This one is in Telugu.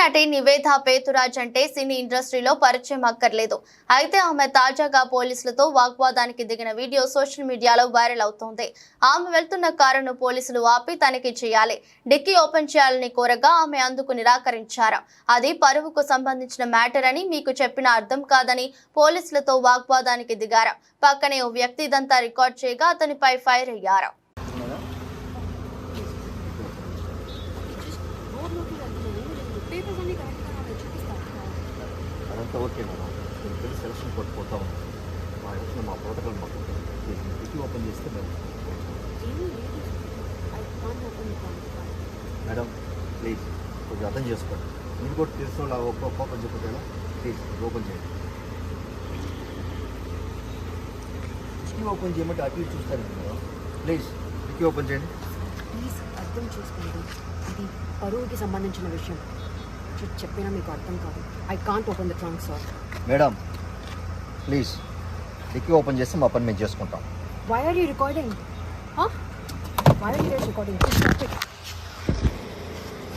నటి నివేదా పేతురాజ్ అంటే సినీ ఇండస్ట్రీలో పరిచయం అక్కర్లేదు. అయితే ఆమె తాజాగా పోలీసులతో వాగ్వాదానికి దిగిన వీడియో సోషల్ మీడియాలో వైరల్ అవుతోంది. ఆమె వెళ్తున్న కారును పోలీసులు ఆపి తనిఖీ చేయాలి, డిక్కీ ఓపెన్ చేయాలని కోరగా ఆమె అందుకు నిరాకరించారు. అది పరువుకు సంబంధించిన మ్యాటర్ అని మీకు చెప్పిన అర్థం కాదని పోలీసులతో వాగ్వాదానికి దిగారు. పక్కనే ఓ వ్యక్తి ఇదంతా రికార్డ్ చేయగా అతనిపై ఫైర్ అయ్యారు. అదంతా ఓకే మేడం. నేను వెళ్ళి సెలక్షన్ కొట్టుకుంటా ఉన్నాను. మా ఎలక్షన్ మా ప్రోటోకాల్ మాకు డిక్కీ ఓపెన్ చేస్తే మేడం ప్లీజ్ కొంచెం అర్థం చేసుకోండి. మీరు కూడా తెలుసు ఒక్కొక్క ఓపెన్ చెప్పేలా ప్లీజ్ ఓపెన్ చేయండి. డిక్కీ ఓపెన్ చేయమంటే అటు ఇటు చూస్తాను మేడం. ప్లీజ్ డిక్కీ ఓపెన్ చేయండి. ప్లీజ్ అర్థం చేసుకోండి, ఇది పరువుకి సంబంధించిన విషయం. చెప్పినా మీకు అర్థం కాదు. I can't open the trunk sir. Madam please dicky open చేస్తే మా పని మేము చేసుకుంటాం. Why are you recording? Why are you recording?